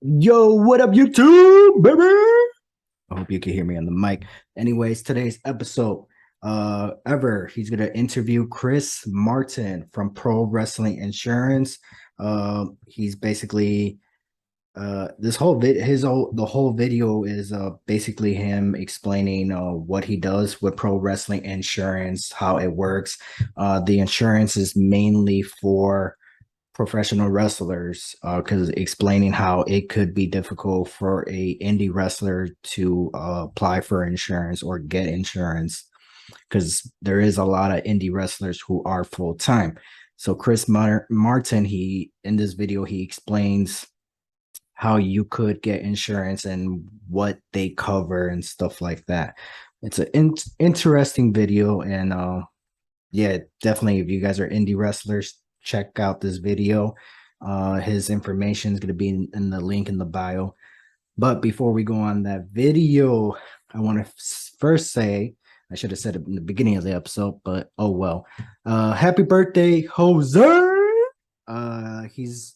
Yo, what up, YouTube, baby? I hope you can hear me on the mic. Anyways, today's episode, he's gonna interview Chris Martin from Pro Wrestling Insurance. He's basically this whole the whole video is basically him explaining what he does with pro wrestling insurance, how it works. The insurance is mainly for professional wrestlers, because explaining how it could be difficult for a indie wrestler to apply for insurance or get insurance, because there is a lot of indie wrestlers who are full time. So Martin, he in this video he explains how you could get insurance and what they cover and stuff like that. It's an interesting video, and yeah, definitely. If you guys are indie wrestlers, check out this video. His information is going to be in the link in the bio. But before we go on that video, I want to first say, I should have said it in the beginning of the episode, but oh well. Happy birthday, Jose! He's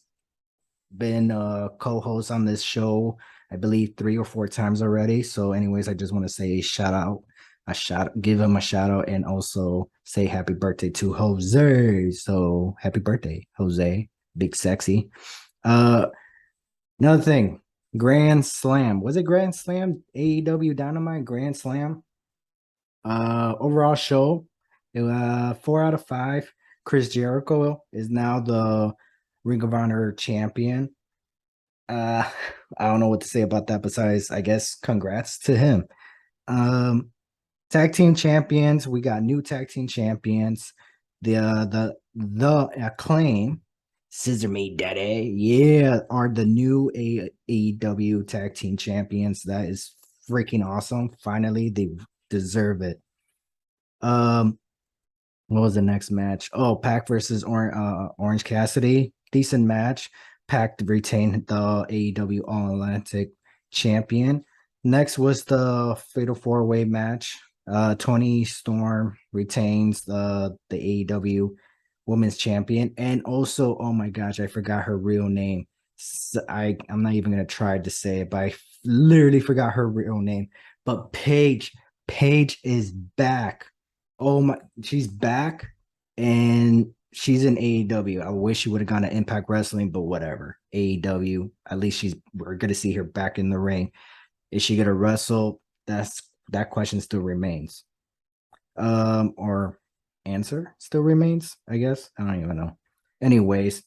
been a co-host on this show, I believe 3 or 4 times already. So, anyways, I just want to say give him a shout out, and also say happy birthday to Jose. So, happy birthday, Jose, big sexy. Uh, Another thing, Grand Slam. Was it Grand Slam? AEW Dynamite Grand Slam. Overall show, 4 out of 5. Chris Jericho is now the Ring of Honor champion. Uh, I don't know what to say about that besides, I guess, congrats to him. Um, Tag team champions, we got new tag team champions. The Acclaim, Scissor Me Daddy, yeah, are the new AEW tag team champions. That is freaking awesome. Finally, they deserve it. Um, what was the next match? Oh, Pac versus Orange Cassidy. Decent match. Pac retained the AEW All Atlantic champion. Next was the Fatal Four Way match. Tony Storm retains the AEW Women's Champion, and also, oh my gosh, I forgot her real name. I'm not even gonna try to say it, but I literally forgot her real name. But Paige is back. Oh my, she's back, and she's in AEW. I wish she would have gone to Impact Wrestling, but whatever. AEW, at least we're gonna see her back in the ring. Is she gonna wrestle? That question still remains. Or answer still remains, I guess. I don't even know. Anyways,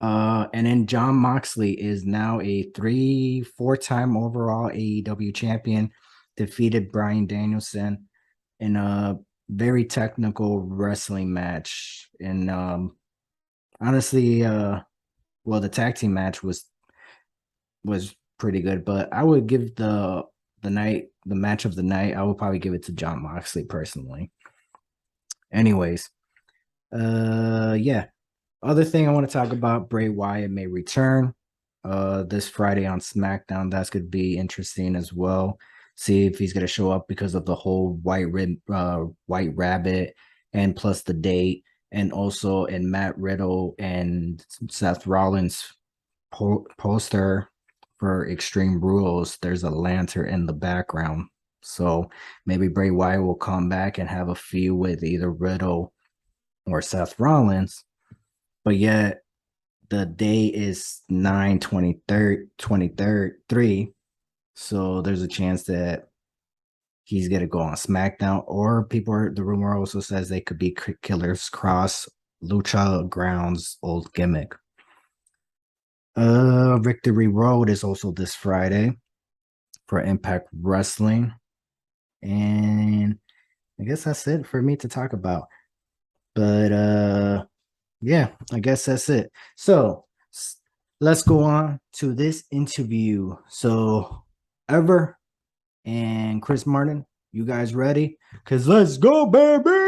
and then John Moxley is now a 4 time overall AEW champion, defeated Brian Danielson in a very technical wrestling match. And honestly, well, the tag team match was pretty good, but I would give the match of the night, I would probably give it to John Moxley personally. Anyways, yeah. Other thing I want to talk about, Bray Wyatt may return this Friday on SmackDown. That's gonna be interesting as well. See if he's gonna show up because of the whole White Rabbit, and plus the date, and also in Matt Riddle and Seth Rollins poster for Extreme Rules, there's a lantern in the background. So maybe Bray Wyatt will come back and have a feud with either Riddle or Seth Rollins. But yet the day is 9/23. So there's a chance that he's gonna go on SmackDown, or the rumor also says they could be Killers Cross, Lucha Ground's old gimmick. Victory Road is also this Friday for Impact Wrestling. And I guess that's it for me to talk about. But yeah, I guess that's it. So let's go on to this interview. So Ever and Chris Martin, you guys ready? Cause let's go, baby.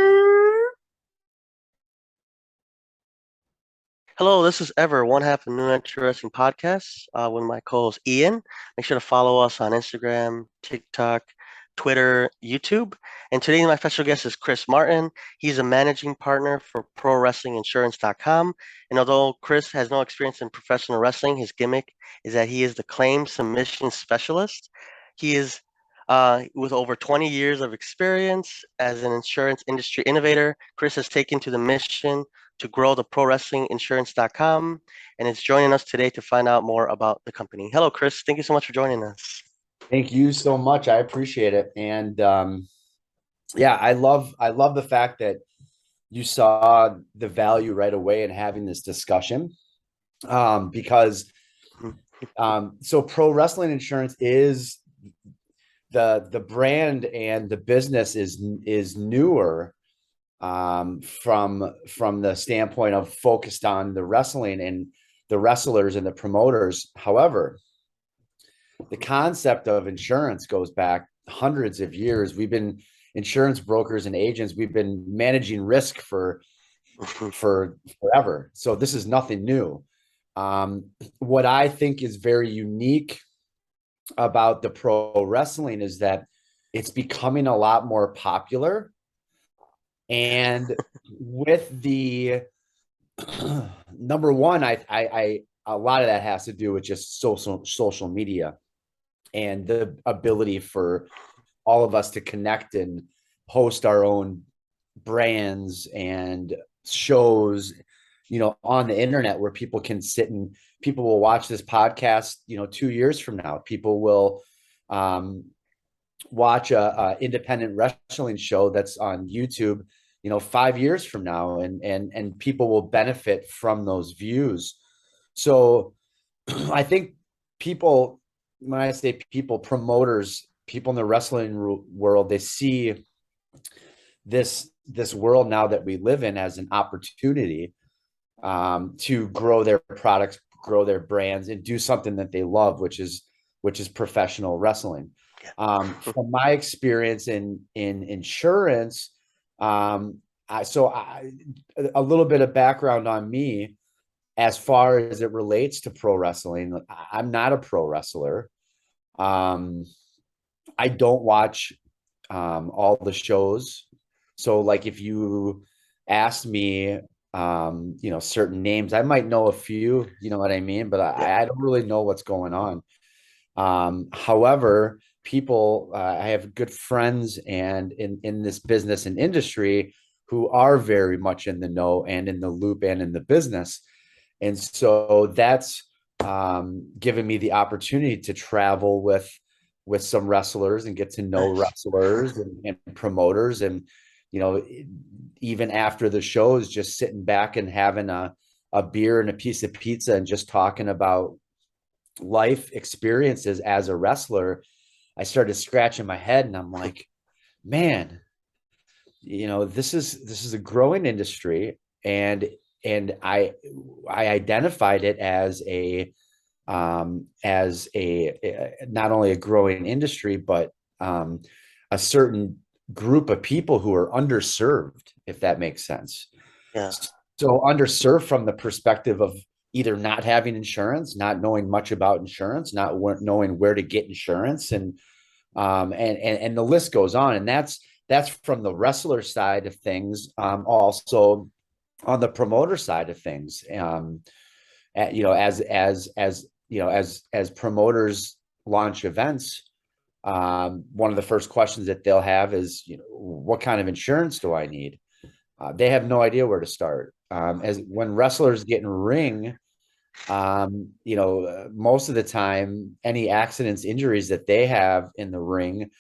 Hello, this is Ever, one half of the New Interesting Podcast with my co host Ian. Make sure to follow us on Instagram, TikTok, Twitter, YouTube. And today my special guest is Chris Martin. He's a managing partner for ProWrestlingInsurance.com. And although Chris has no experience in professional wrestling, his gimmick is that he is the claim submission specialist. He is with over 20 years of experience as an insurance industry innovator. Chris has taken to the mission to grow the ProWrestlingInsurance.com and is joining us today to find out more about the company. Hello, Chris. Thank you so much for joining us. Thank you so much. I appreciate it. And yeah, I love the fact that you saw the value right away in having this discussion. Because so pro wrestling insurance is the brand, and the business is newer, from the standpoint of focused on the wrestling and the wrestlers and the promoters. However, the concept of insurance goes back hundreds of years. We've been insurance brokers and agents. We've been managing risk for forever. So this is nothing new. What I think is very unique about the pro wrestling is that it's becoming a lot more popular. And with the number one, I a lot of that has to do with just social media and the ability for all of us to connect and host our own brands and shows, on the internet, where people can sit and people will watch this podcast, 2 years from now. People will watch a independent wrestling show that's on YouTube, 5 years from now, and people will benefit from those views. So I think people, when I say people, promoters, people in the wrestling world, they see this world now that we live in as an opportunity to grow their products, grow their brands, and do something that they love, which is professional wrestling. From my experience in insurance, a little bit of background on me as far as it relates to pro wrestling. I'm not a pro wrestler. I don't watch all the shows. So like if you asked me, certain names, I might know a few, you know what I mean? But I don't really know what's going on. However, people, I have good friends and in this business and industry who are very much in the know and in the loop and in the business. And so that's given me the opportunity to travel with some wrestlers and get to know wrestlers and promoters. And, even after the shows, just sitting back and having a beer and a piece of pizza and just talking about life experiences as a wrestler, I started scratching my head and I'm like, man, this is a growing industry. And I identified it as not only a growing industry, but a certain group of people who are underserved, if that makes sense. Yeah. So underserved from the perspective of either not having insurance, not knowing much about insurance, not knowing where to get insurance, and the list goes on. And that's from the wrestler side of things. Also on the promoter side of things, as promoters launch events, one of the first questions that they'll have is, what kind of insurance do I need? They have no idea where to start. As when wrestlers get in ring, most of the time, any accidents, injuries that they have in the ring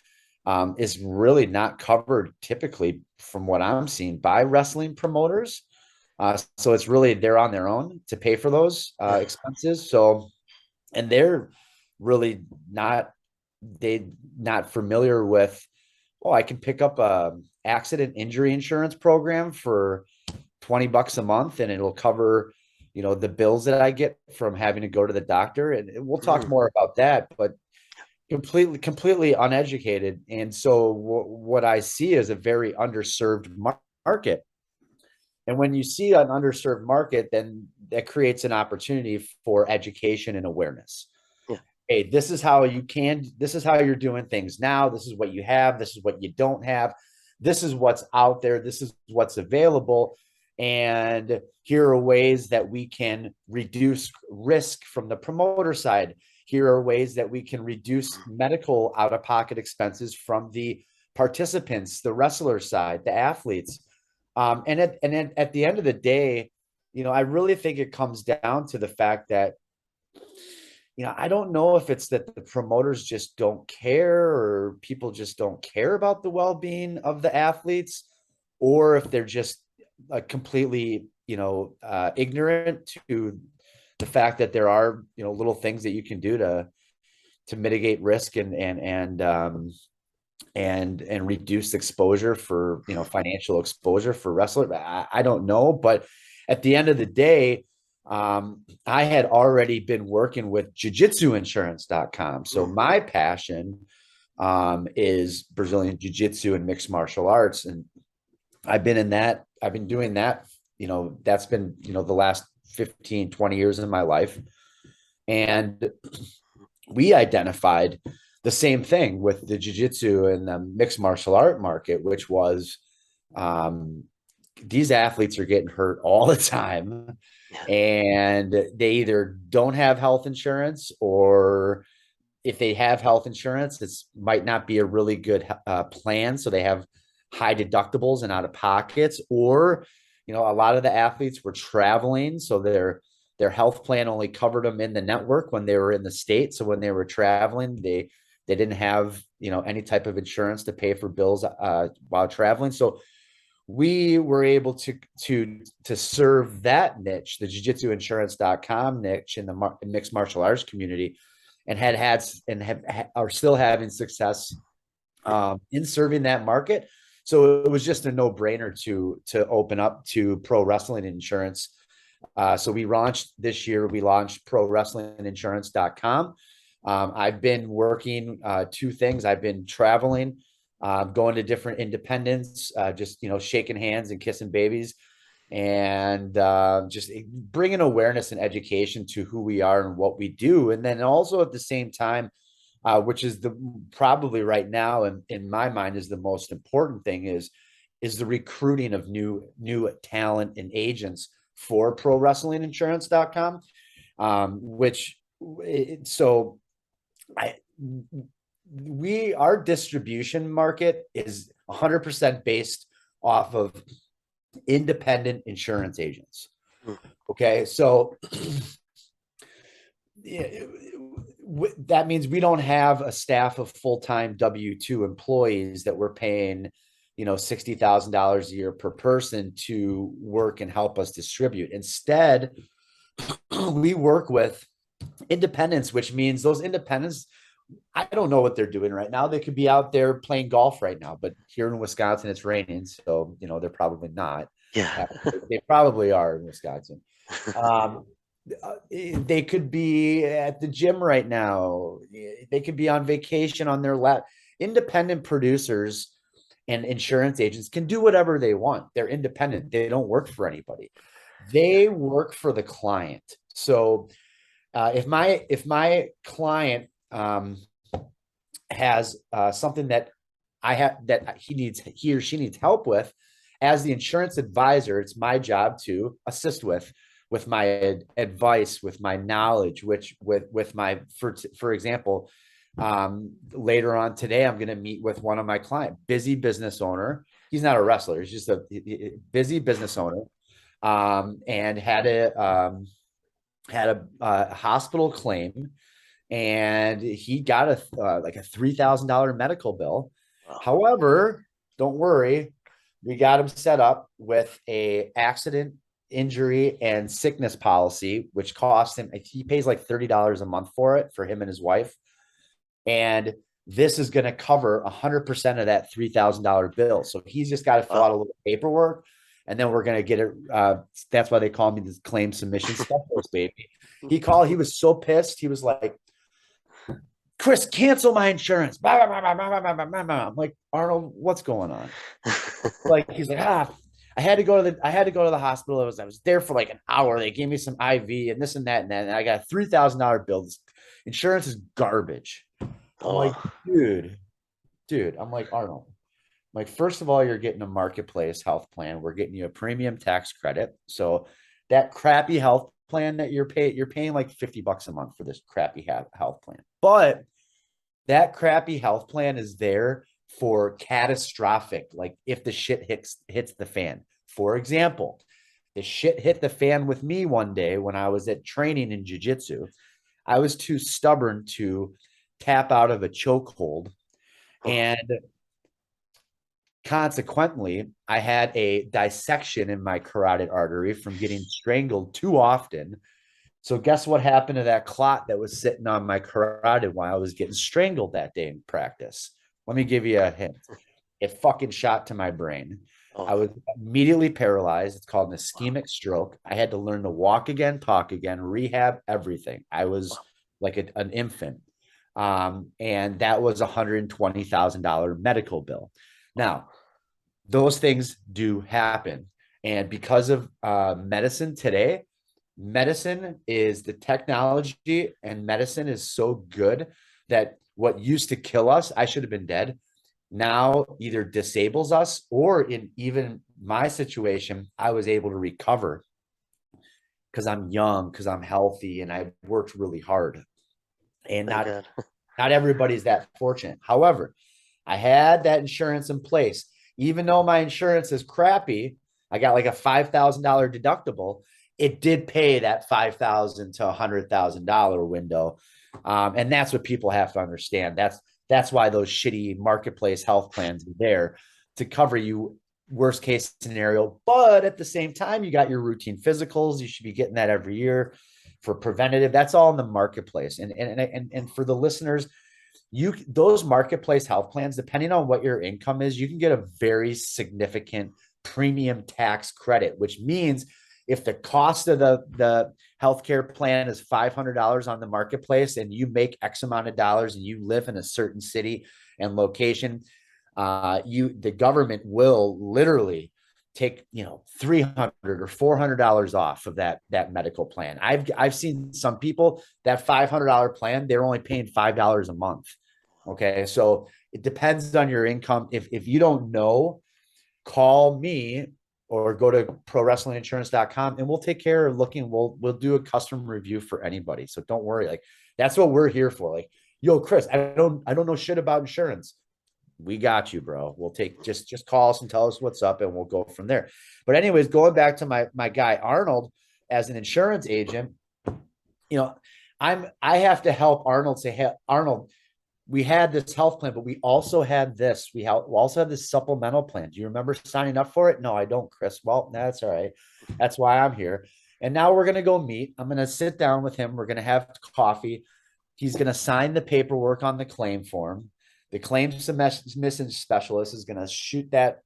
is really not covered typically, from what I'm seeing, by wrestling promoters. So it's really, they're on their own to pay for those expenses. So, and they're really not familiar with, I can pick up a accident injury insurance program for $20 a month and it'll cover, the bills that I get from having to go to the doctor. And we'll talk more about that, but completely uneducated. And so what I see is a very underserved market. And when you see an underserved market, then that creates an opportunity for education and awareness. Yeah. hey, this is how you're doing things now. This is what you have. This is what you don't have. This is what's out there. This is what's available. And here are ways that we can reduce risk from the promoter side. Here are ways that we can reduce medical out-of-pocket expenses from the participants, the wrestler side, the athletes. At the end of the day, I really think it comes down to the fact that, I don't know if it's that the promoters just don't care or people just don't care about the well-being of the athletes, or if they're just completely, ignorant to the fact that there are, little things that you can do to mitigate risk and reduce exposure for, financial exposure for wrestlers. I don't know, but at the end of the day, I had already been working with jujitsuinsurance.com. So my passion is Brazilian jiu-jitsu and mixed martial arts. And I've been doing that, that's been, the last 15, 20 years of my life. And we identified the same thing with the jiu-jitsu and the mixed martial art market, which was these athletes are getting hurt all the time. And they either don't have health insurance, or if they have health insurance, it might not be a really good plan. So they have high deductibles and out of pockets, or, a lot of the athletes were traveling. So their health plan only covered them in the network when they were in the state. So when they were traveling, they didn't have, any type of insurance to pay for bills while traveling. So we were able to serve that niche, the jujitsuinsurance.com niche in the mixed martial arts community, and are still having success in serving that market. So it was just a no-brainer to open up to pro wrestling insurance. So we launched prowrestlinginsurance.com. I've been working two things. I've been traveling, going to different independents, just, shaking hands and kissing babies, and just bringing awareness and education to who we are and what we do. And then also at the same time, which is probably right now, in my mind, is the most important thing, is the recruiting of new talent and agents for prowrestlinginsurance.com, our distribution market is 100% based off of independent insurance agents. Okay. So that means we don't have a staff of full-time W-2 employees that we're paying, $60,000 a year per person to work and help us distribute. Instead, we work with independents, which means those independents, I don't know what they're doing right now. They could be out there playing golf right now, but here in Wisconsin, it's raining. So, they're probably not. Yeah. They probably are in Wisconsin. They could be at the gym right now. They could be on vacation on their lap. Independent producers and insurance agents can do whatever they want. They're independent. They don't work for anybody. They work for the client. So if my client has something that he or she needs help with, as the insurance advisor, it's my job to assist with my advice, with my knowledge, for example, later on today, I'm going to meet with one of my clients, busy business owner. He's not a wrestler. He's just a busy business owner, and had a hospital claim, and he got a $3,000 medical bill. However, don't worry, we got him set up with a accident, injury, and sickness policy, which costs him, he pays like $30 a month for it, for him and his wife. And this is going to cover 100% of that $3,000 bill. So he's just got to fill out a little paperwork, and then we're going to get it. That's why they call me the claim submission specialist, baby. He was so pissed. He was like, Chris, cancel my insurance. I'm like, Arnold, what's going on? He's like, I had to go to the hospital. I was there for like an hour. They gave me some IV and this and that, and I got a $3,000 bill. Insurance is garbage. I'm like, Oh, dude, I'm like, Arnold, like, first of all, you're getting a marketplace health plan. We're getting you a premium tax credit. So that crappy health plan that you're paying like $50 a month for this crappy health plan. But that crappy health plan is there for catastrophic, like if the shit hits the fan. For example, the shit hit the fan with me one day when I was at training in jiu-jitsu. I was too stubborn to tap out of a chokehold, and consequently, I had a dissection in my carotid artery from getting strangled too often. So guess what happened to that clot that was sitting on my carotid while I was getting strangled that day in practice? Let me give you a hint. It fucking shot to my brain. I oh, was immediately paralyzed. It's called an ischemic stroke. I had to learn to walk again, talk again, rehab, everything. I was like an infant. And that was $120,000 medical bill. Now, those things do happen. And because of medicine today, medicine is the technology, and medicine is so good that what used to kill us, I should have been dead, now either disables us, or in even my situation, I was able to recover because I'm young, because I'm healthy, and I worked really hard. And thank God. not everybody's that fortunate. However, I had that insurance in place. Even though my insurance is crappy, I got like a $5,000 deductible. It did pay that $5,000 to $100,000 window, and that's what people have to understand. That's why those shitty marketplace health plans are there, to cover you worst case scenario. But at the same time, you got your routine physicals. You should be getting that every year for preventative. That's all in the marketplace. And for the listeners, those marketplace health plans, depending on what your income is, you can get a very significant premium tax credit, which means if the cost of the healthcare plan is $500 on the marketplace, and you make X amount of dollars, and you live in a certain city and location, the government will literally take, 300 or $400 off of that medical plan. I've seen some people, that $500 plan, they're only paying $5 a month. Okay, so it depends on your income. If you don't know, call me or go to prowrestlinginsurance.com, and we'll take care of looking. We'll do a custom review for anybody. So don't worry. Like, that's what we're here for. Like, yo, Chris, I don't know shit about insurance. We got you, bro. We'll take, just call us and tell us what's up, and we'll go from there. But anyways, going back to my guy Arnold, as an insurance agent, I have to help Arnold say, hey, Arnold, we had this health plan, but we also had this. We also have this supplemental plan. Do you remember signing up for it? No, I don't, Chris. Well, that's all right. That's why I'm here. And now we're going to go meet. I'm going to sit down with him. We're going to have coffee. He's going to sign the paperwork on the claim form. The claims submission specialist is going to shoot that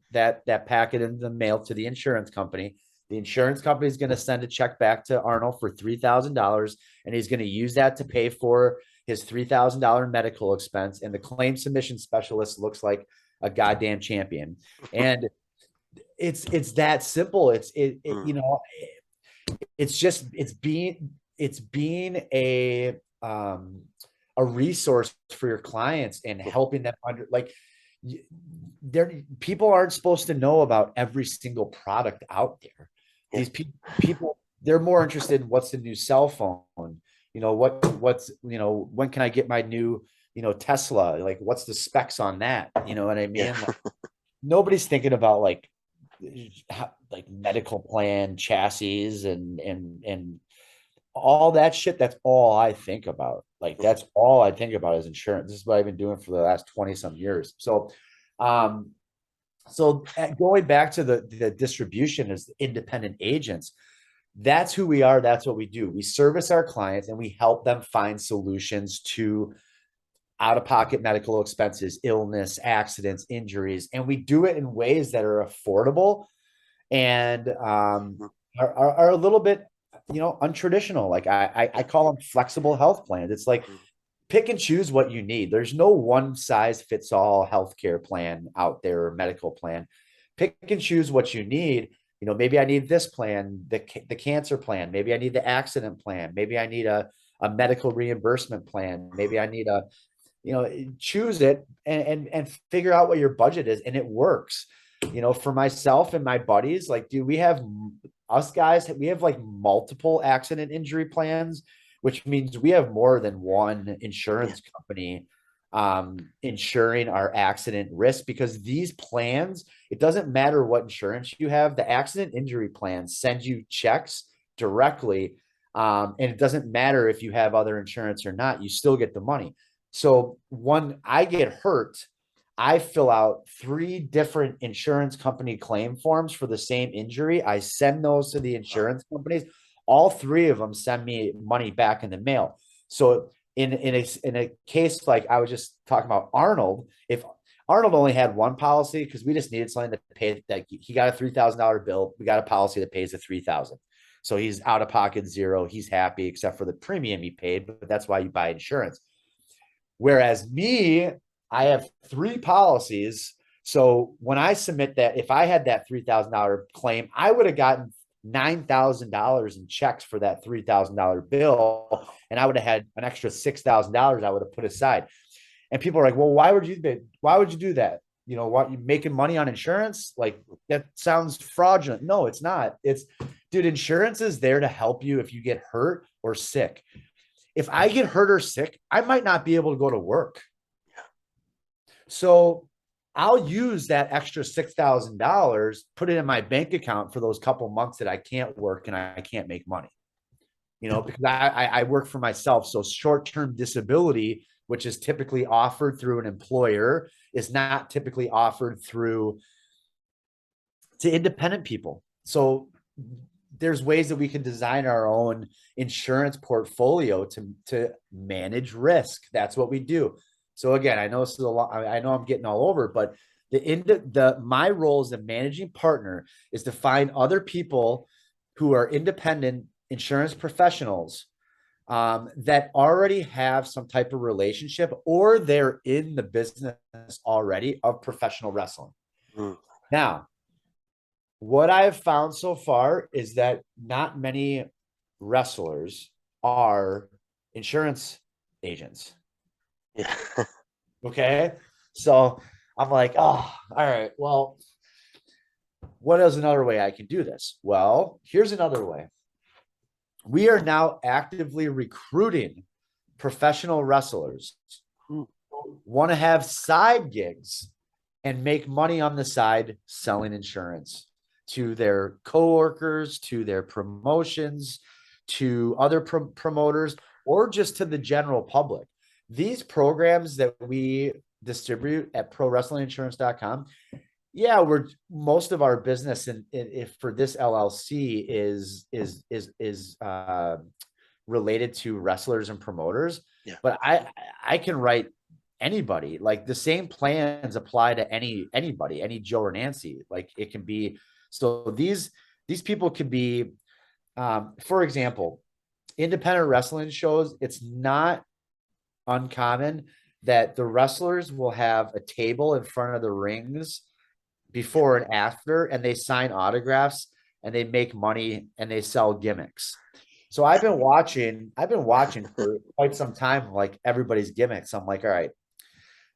packet in the mail to the insurance company. The insurance company is going to send a check back to Arnold for $3,000, and he's going to use that to pay for his $3,000 medical expense. And the claim submission specialist looks like a goddamn champion. And it's that simple. It's being a resource for your clients and helping them people aren't supposed to know about every single product out there. These people, they're more interested in what's the new cell phone, when can I get my new, Tesla? Like, what's the specs on that? You know what I mean? Like, nobody's thinking about like medical plan chassis and all that shit. That's all I think about. Like, that's all I think about is insurance. This is what I've been doing for the last 20 some years. So, going back to the distribution as independent agents, that's who we are. That's what we do. We service our clients, and we help them find solutions to out-of-pocket medical expenses, illness, accidents, injuries. And we do it in ways that are affordable and are a little bit, untraditional. Like, I call them flexible health plans. It's like, pick and choose what you need. There's no one size fits all healthcare plan out there, or medical plan. Pick and choose what you need. Maybe I need this plan, the cancer plan. Maybe I need the accident plan. Maybe I need a a medical reimbursement plan. Maybe I need a, choose it and figure out what your budget is. And it works. For myself and my buddies, like, dude, we have like multiple accident injury plans, which means we have more than one insurance company insuring our accident risk, because these plans, it doesn't matter what insurance you have, the accident injury plans send you checks directly. And it doesn't matter if you have other insurance or not, you still get the money. So when I get hurt, I fill out 3 different insurance company claim forms for the same injury. I send those to the insurance companies. All 3 of them send me money back in the mail. So in a case like I was just talking about Arnold, if Arnold only had one policy, because we just needed something to pay, that he got a $3,000 bill, we got a policy that pays the $3,000. So he's out of pocket zero. He's happy except for the premium he paid, but that's why you buy insurance. Whereas me, I have 3 policies. So when I submit that, if I had that $3,000 claim, I would have gotten $9,000 in checks for that $3,000 bill. And I would have had an extra $6,000 I would have put aside. And people are like, well, why would you do that? What, you making money on insurance? Like, that sounds fraudulent. No, it's not. Dude, insurance is there to help you if you get hurt or sick. If I get hurt or sick, I might not be able to go to work. So I'll use that extra $6,000, put it in my bank account for those couple months that I can't work and I can't make money, because I work for myself. So short-term disability, which is typically offered through an employer, is not typically offered to independent people. So there's ways that we can design our own insurance portfolio to manage risk. That's what we do. So again, I know this is a lot. I know I'm getting all over, but my role as a managing partner is to find other people who are independent insurance professionals that already have some type of relationship, or they're in the business already of professional wrestling. Now, what I've found so far is that not many wrestlers are insurance agents. Yeah. Okay. So I'm like, oh, all right. Well, what is another way I can do this? Well, here's another way. We are now actively recruiting professional wrestlers who want to have side gigs and make money on the side selling insurance to their coworkers, to their promotions, to other promoters, or just to the general public. These programs that we distribute at prowrestlinginsurance.com, yeah, most of our business if for this LLC is related to wrestlers and promoters. Yeah. But I can write anybody. Like, the same plans apply to anybody, any Joe or Nancy. Like, it can be, so these people could be, for example, independent wrestling shows. It's not uncommon that the wrestlers will have a table in front of the rings before and after, and they sign autographs and they make money and they sell gimmicks. So I've been watching for quite some time, like, everybody's gimmicks. I'm like, all right,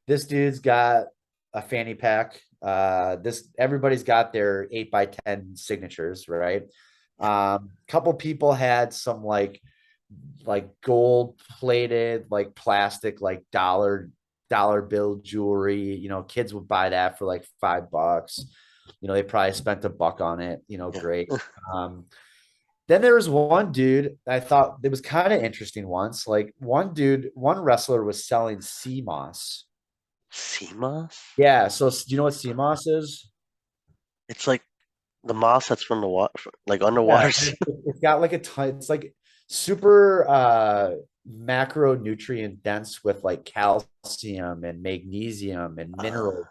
this dude's got a fanny pack. Everybody's got their 8x10 signatures, right? Couple people had some like gold plated, like plastic, like dollar bill jewelry. Kids would buy that for like $5. They probably spent $1 on it. Great. Then there was one dude I thought it was kind of interesting once. Like, one wrestler was selling sea moss. Sea moss? Yeah. So do you know what sea moss is? It's like the moss that's from the water, like underwater. Yeah, it's got like a ton. It's like super macronutrient dense with like calcium and magnesium and minerals,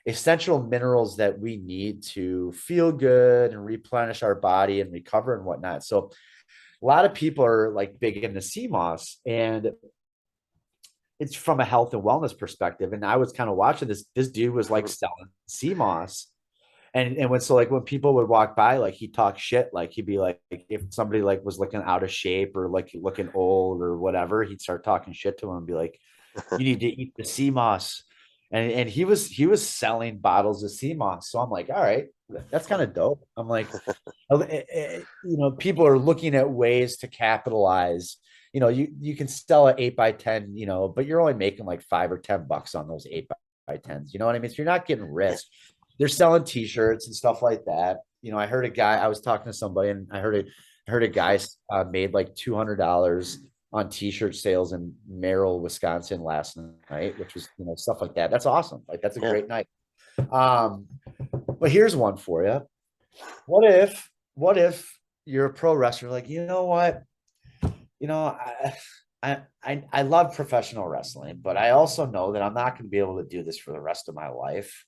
essential minerals that we need to feel good and replenish our body and recover and whatnot. So a lot of people are like big into sea moss, and it's from a health and wellness perspective. And I was kind of watching this dude was like selling sea moss. And when, so like when people would walk by, like he'd talk shit, like he'd be like, if somebody like was looking out of shape or like looking old or whatever, he'd start talking shit to him and be like, you need to eat the sea moss. And he was selling bottles of sea moss. So I'm like, all right, that's kind of dope. I'm like, people are looking at ways to capitalize. You can sell an 8x10, but you're only making like $5 or $10 on those 8x10s. You know what I mean? So you're not getting rich. They're selling t-shirts and stuff like that. I heard a guy, I was talking to somebody and I heard a guy made like $200 on t-shirt sales in Merrill, Wisconsin last night, which was, stuff like that. That's awesome. Like that's a great night. But here's one for you. What if you're a pro wrestler? Like, you know what? I love professional wrestling, but I also know that I'm not going to be able to do this for the rest of my life.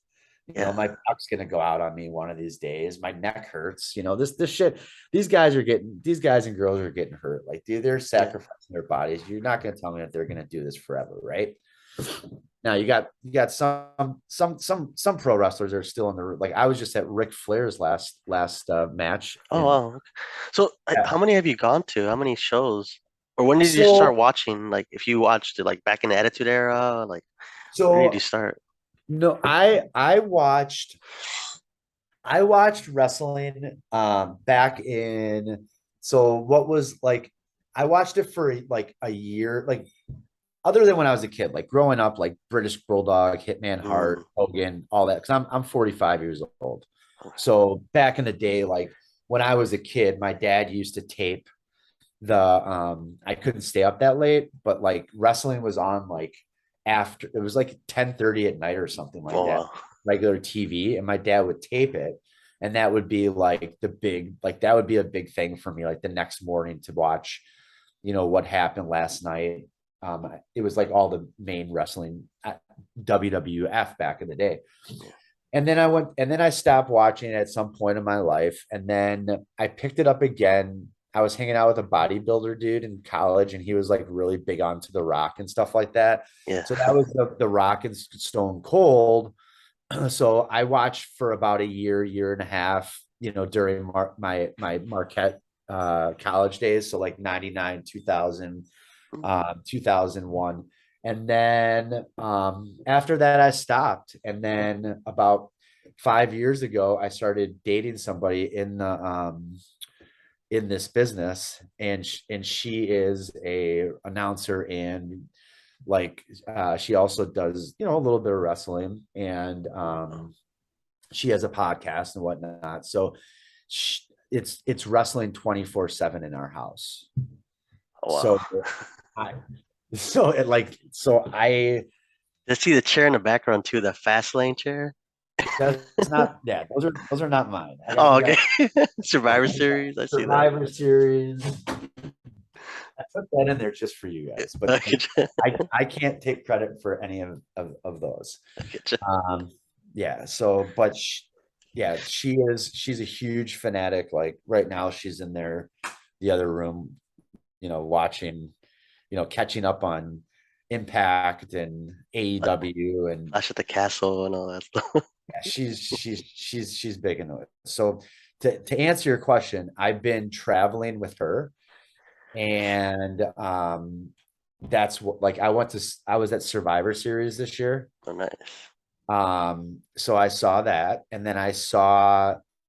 My back's going to go out on me one of these days. My neck hurts. This shit. These guys and girls are getting hurt. Like, dude, they're sacrificing their bodies. You're not going to tell me that they're going to do this forever, right? Now you got some pro wrestlers are still in the, like, I was just at Ric Flair's last match. Oh, wow. So how many have you gone to? How many shows? Or when did you So- start watching? Like, if you watched it like back in the Attitude Era, like when did you start? No, I watched wrestling back in, so what was like, I watched it for like a year, like other than when I was a kid, like growing up, like British Bulldog, Hitman Hart, Hogan, all that, because I'm 45 years old. So back in the day, like when I was a kid, my dad used to tape I couldn't stay up that late, but like wrestling was on like after, it was like 10:30 at night or something like that, Wow. regular TV, and my dad would tape it, and that would be like that would be a big thing for me, like the next morning to watch, what happened last night. It was like all the main wrestling at WWF back in the day. And then I stopped watching it at some point in my life. And then I picked it up again. I was hanging out with a bodybuilder dude in college, and he was like really big onto The Rock and stuff like that. Yeah. So that was the Rock and Stone Cold. So I watched for about a year and a half, during my Marquette college days. So like 99, 2000, 2001. And then after that, I stopped. And then about 5 years ago, I started dating somebody in this business, and she is a announcer, and like she also does a little bit of wrestling, and she has a podcast and whatnot. So it's wrestling 24/7 in our house. Wow. So I so it like so I Let's see the chair in the background too, the fast lane chair. that's not, yeah, those are not mine. Oh, okay. Survivor Series. I see that. Survivor Series. I put that in there just for you guys, but I can't take credit for any of those. Yeah. So, but she's a huge fanatic. Like right now, she's in the other room, watching, catching up on Impact and AEW and Clash at the Castle and all that stuff. yeah, she's big into it. So to answer your question, I've been traveling with her, and that's what, like, I was at Survivor Series this year. Oh, nice. So I saw that, and then I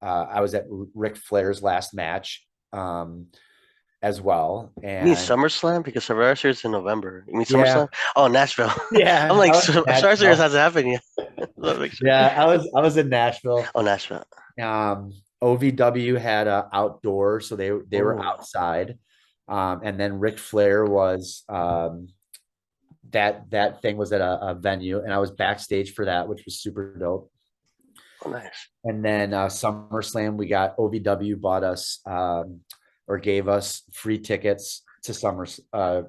was at Ric Flair's last match as well. You And mean SummerSlam? Because Survivor Series is in November. You mean Yeah. SummerSlam? Oh, Nashville. Yeah, I'm like, I was in Survivor Series Nashville. hasn't happened yet. Let me make sure. Yeah, I was in Nashville. Oh, Nashville. OVW had a outdoor, so they were Ooh. outside. And then Ric Flair was that thing was at a venue, and I was backstage for that, which was super dope. Oh, nice. And then SummerSlam, we got OVW bought us or gave us free tickets to SummerSlam,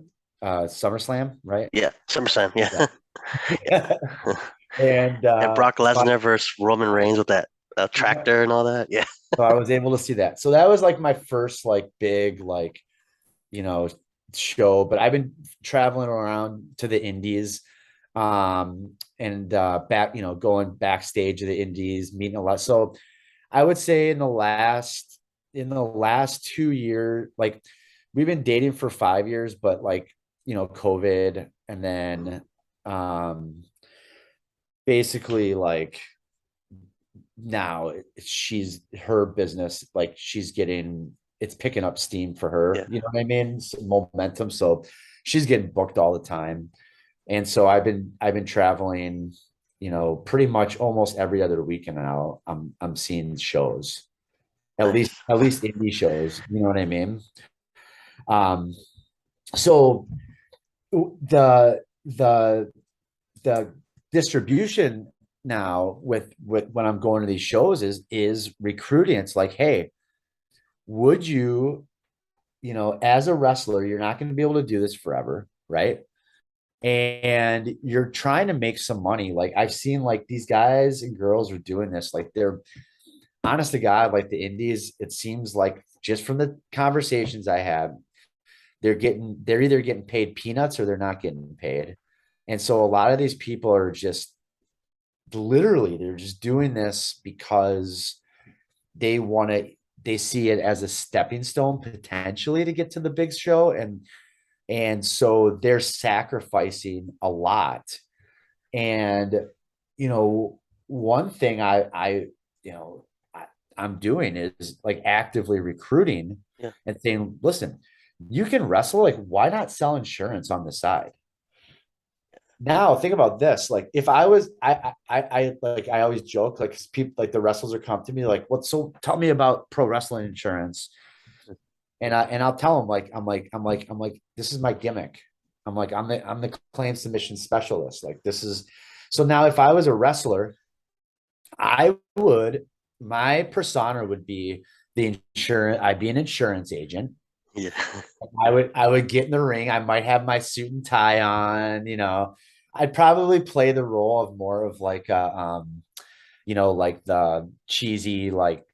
right? Yeah, SummerSlam. Yeah. And Brock Lesnar versus Roman Reigns with that tractor and all that. Yeah. so I was able to see that. So that was like my first like big show. But I've been traveling around to the Indies, and back, going backstage of the Indies, meeting a lot. So I would say in the last 2 years, like we've been dating for 5 years, but like, COVID and then basically like now she's her business, like it's picking up steam for her, Yeah. you know what I mean? Momentum. So she's getting booked all the time. And so I've been traveling, pretty much almost every other weekend now. I'm seeing shows, at least Nice. at least indie shows. You know what I mean? Um, so the the distribution now with when I'm going to these shows is recruiting. It's like, hey, would you, as a wrestler, you're not going to be able to do this forever, right? And you're trying to make some money. Like I've seen like these guys and girls are doing this, like they're honest to God, like the indies, it seems like just from the conversations I have, they're either getting paid peanuts or they're not getting paid. And so a lot of these people are just literally they're just doing this because they want to they see it as a stepping stone potentially to get to the big show, and so they're sacrificing a lot. And one thing you know I, I'm doing is like actively recruiting Yeah. and saying, listen, you can wrestle, like why not sell insurance on the side? Now think about this. Like if I was I always joke, like 'cause people like the wrestlers are come to me like, what, so tell me about pro wrestling insurance. And I'll tell them like I'm like this is my gimmick. I'm the claim submission specialist. Like this is so now if I was a wrestler, I would my persona would be I'd be an insurance agent. Yeah. I would get in the ring. I might have my suit and tie on, I'd probably play the role of more of like like the cheesy, like,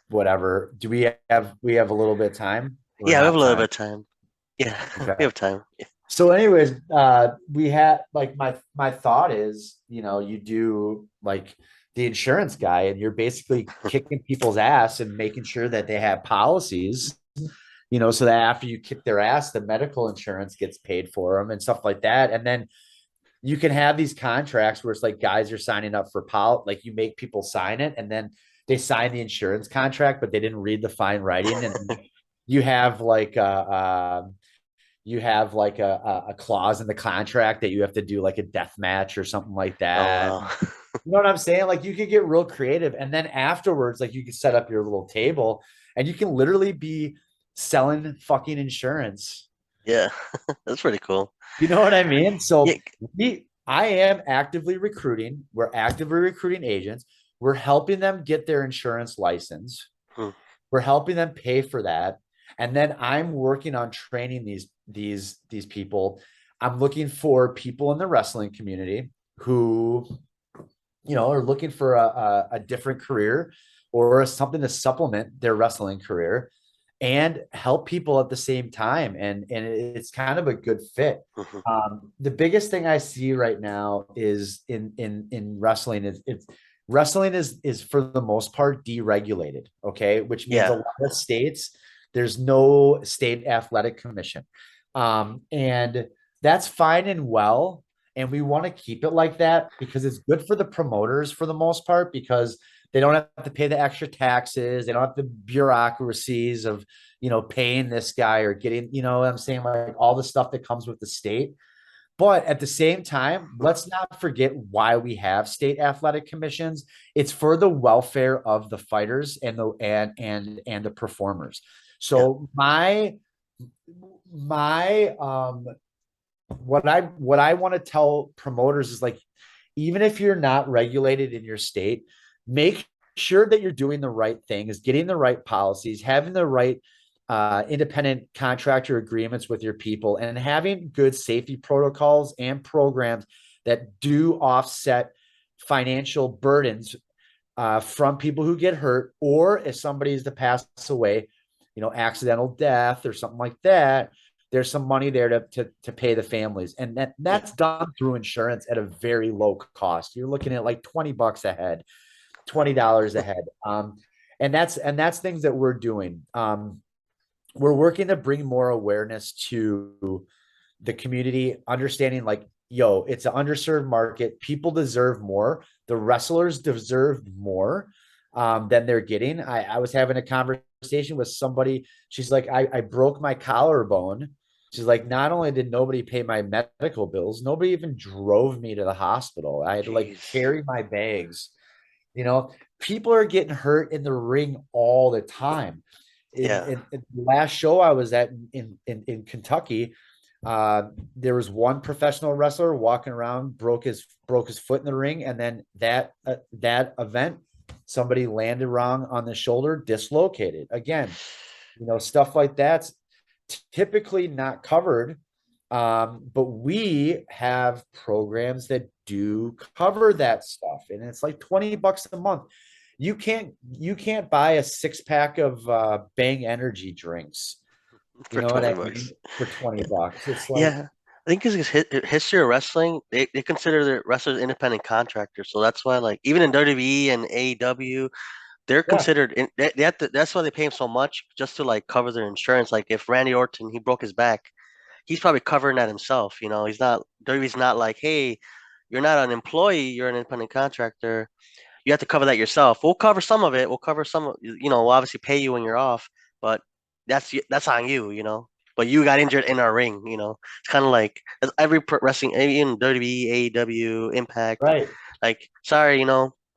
whatever. Do we have a little bit of time or Yeah, we have a not little bit time? of time. Yeah, Okay. we have time. Yeah. So, anyways, we had like my thought is, you do like the insurance guy, and you're basically kicking people's ass and making sure that they have policies, so that after you kick their ass, the medical insurance gets paid for them and stuff like that. And then you can have these contracts where it's like guys are signing up for like you make people sign it, and then they sign the insurance contract, but they didn't read the fine writing, and you have like a clause in the contract that you have to do like a death match or something like Oh that. wow. You know what I'm saying? Like you could get real creative. And then afterwards, like you could set up your little table and you can literally be selling fucking insurance. Yeah, that's pretty cool. You know what I mean? Yeah. So I am actively recruiting. We're actively recruiting agents. We're helping them get their insurance license. Hmm. We're helping them pay for that. And then I'm working on training these people. I'm looking for people in the wrestling community who, are looking for a different career or something to supplement their wrestling career and help people at the same time. And it's kind of a good fit. Mhm. The biggest thing I see right now is in wrestling it's wrestling is for the most part deregulated. Okay. Which means a Yeah. lot of states, there's no state athletic commission. And that's fine and well. And we want to keep it like that because it's good for the promoters for the most part, because they don't have to pay the extra taxes. They don't have the bureaucracies of, paying this guy or getting, what I'm saying, like all the stuff that comes with the state. But at the same time, let's not forget why we have state athletic commissions. It's for the welfare of the fighters and the performers. Yeah. So my what I want to tell promoters is like, even if you're not regulated in your state, make sure that you're doing the right thing, is getting the right policies, having the right independent contractor agreements with your people, and having good safety protocols and programs that do offset financial burdens from people who get hurt, or if somebody is to pass away, accidental death or something like that, there's some money there to pay the families. And Yeah. that's done through insurance at a very low cost. You're looking at like $20 a head. $20 a head. And that's things that we're doing. We're working to bring more awareness to the community, understanding like, yo, it's an underserved market. People deserve more. The wrestlers deserve more than they're getting. I was having a conversation with somebody. She's like, I broke my collarbone. She's like, not only did nobody pay my medical bills, nobody even drove me to the hospital. I had to like Jeez. carry my bags. People are getting hurt in the ring all the time. Yeah. In the last show I was at in Kentucky, there was one professional wrestler walking around, broke his foot in the ring, and then that event, somebody landed wrong on the shoulder, dislocated. Again, stuff like that's typically not covered. But we have programs that do cover that stuff, and it's like $20 a month. You can't buy a 6-pack of Bang energy drinks. You For know what 20 I mean? bucks. For $20. It's like, Yeah. I think because history of wrestling, they consider their wrestlers independent contractors. So that's why, like, even in WWE and AEW, they're yeah, considered they have to, that's why they pay him so much just to like cover their insurance. Like if Randy Orton he broke his back, he's probably covering that himself. He's not WWE's not like, hey, you're not an employee, you're an independent contractor. You have to cover that yourself. We'll cover some of it. We'll cover some of we'll obviously pay you when you're off, but that's on you. But you got injured in our ring. It's kind of like every wrestling, in WWE, AEW, Impact. right. Like, sorry,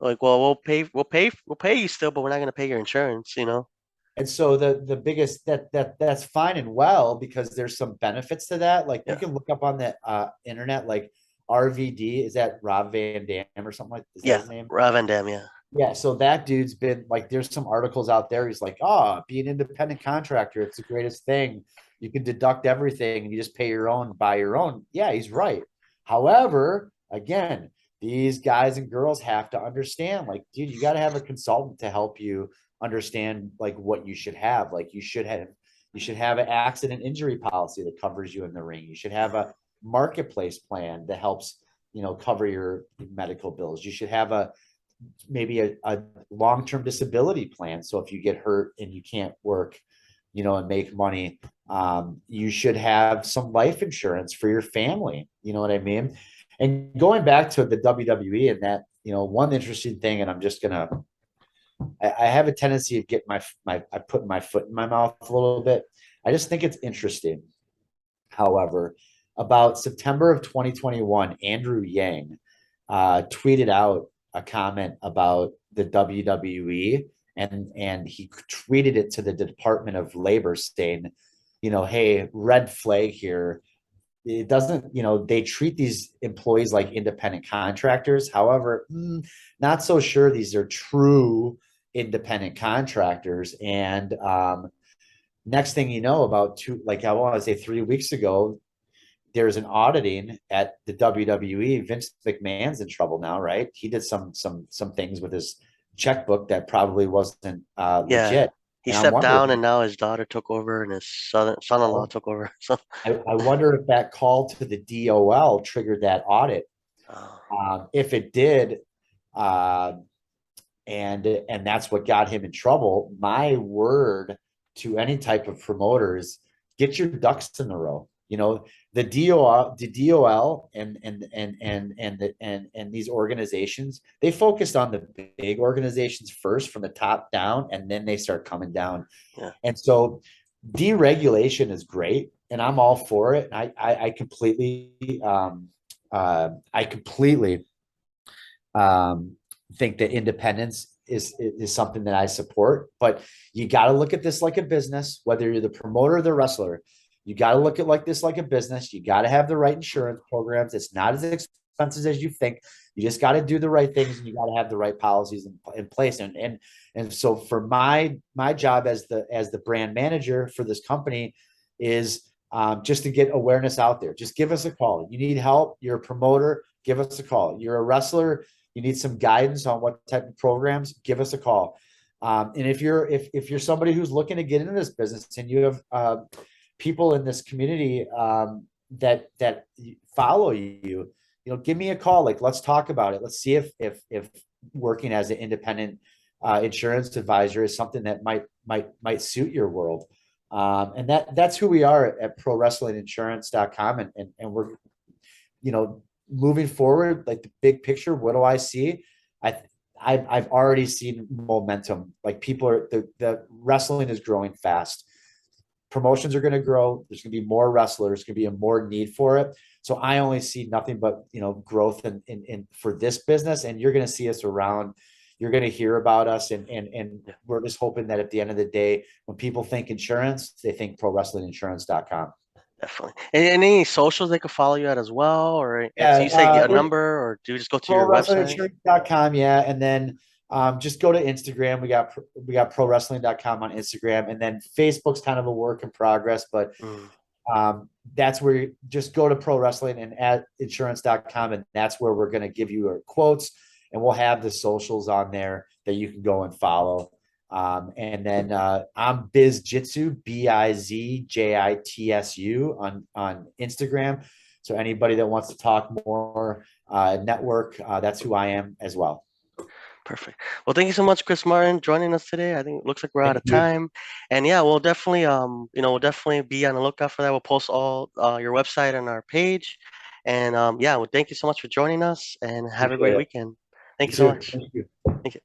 like, well, we'll pay you still, but we're not gonna pay your insurance. And so the biggest that's fine and well, because there's some benefits to that. Like you Yeah, can look up on the internet, like RVD, is that Rob Van Dam or something, like, is that yeah, his name? Rob Van Dam, yeah, Yeah, so that dude's been like, there's some articles out there. He's like, oh, be an independent contractor. It's the greatest thing. You can deduct everything and you just pay your own, buy your own. Yeah, he's right. However, again, these guys and girls have to understand, like, dude, you got to have a consultant to help you understand like what you should have. Like you should have an accident injury policy that covers you in the ring. You should have a marketplace plan that helps, cover your medical bills. You should have maybe a long-term disability plan. So if you get hurt and you can't work, and make money, you should have some life insurance for your family. You know what I mean? And going back to the WWE and that, one interesting thing, and I have a tendency of getting I put my foot in my mouth a little bit. I just think it's interesting. However, about September of 2021, Andrew Yang tweeted out a comment about the WWE, and he tweeted it to the Department of Labor saying, hey, red flag here. It doesn't, they treat these employees like independent contractors. However, not so sure these are true independent contractors. And next thing you know, about I want to say 3 weeks ago, there's an auditing at the WWE. Vince McMahon's in trouble now, right? He did some things with his checkbook that probably wasn't yeah. legit. He And I'm stepped down, wondering, and now his daughter took over, and his son-in-law well, took over. So, I wonder if that call to the DOL triggered that audit. oh, If it did, uh, and that's what got him in trouble. My word to any type of promoters: get your ducks in the row. The DOL and these organizations, they focused on the big organizations first from the top down, and then they start coming down. yeah, And so deregulation is great, and I'm all for it. I completely um, think that independence is something that I support. But you got to look at this like a business, whether you're the promoter or the wrestler. You got to look at like this like a business. You got to have the right insurance programs. It's not as expensive as you think. You just got to do the right things, and you got to have the right policies in place. And so for my job as the brand manager for this company is just to get awareness out there. Just give us a call. You need help. You're a promoter. Give us a call. You're a wrestler. You need some guidance on what type of programs. Give us a call. And if you're somebody who's looking to get into this business and you have people in this community that follow you, give me a call. Like, let's talk about it. Let's see if working as an independent insurance advisor is something that might suit your world. And that's who we are at prowrestlinginsurance.com. And we're, moving forward, like the big picture, what do I see? I've already seen momentum. Like people are, the wrestling is growing fast. Promotions are going to grow. There's going to be more wrestlers. There's going to be a more need for it. So I only see nothing but growth in for this business, and you're going to see us around. You're going to hear about us, and we're just hoping that at the end of the day, when people think insurance, they think prowrestlinginsurance.com. Definitely. And any socials they could follow you at as well, or do you say Yeah, a number, or do you just go to your website? prowrestlinginsurance.com, yeah, and then just go to Instagram. We got prowrestling.com on Instagram, and then Facebook's kind of a work in progress, but that's where you just go to pro wrestling and at insurance.com, and that's where we're going to give you our quotes, and we'll have the socials on there that you can go and follow. And then I'm BizJitsu, BIZJITSU on Instagram. So anybody that wants to talk more network, that's who I am as well. Perfect. Well, thank you so much, Chris Martin, joining us today. I think it looks like we're out of Thank you. time. And yeah, we'll definitely we'll definitely be on the lookout for that. We'll post all your website on our page. And yeah, well, thank you so much for joining us, and have a Appreciate great it. weekend. Thank You you so too. much. Thank you. Thank you.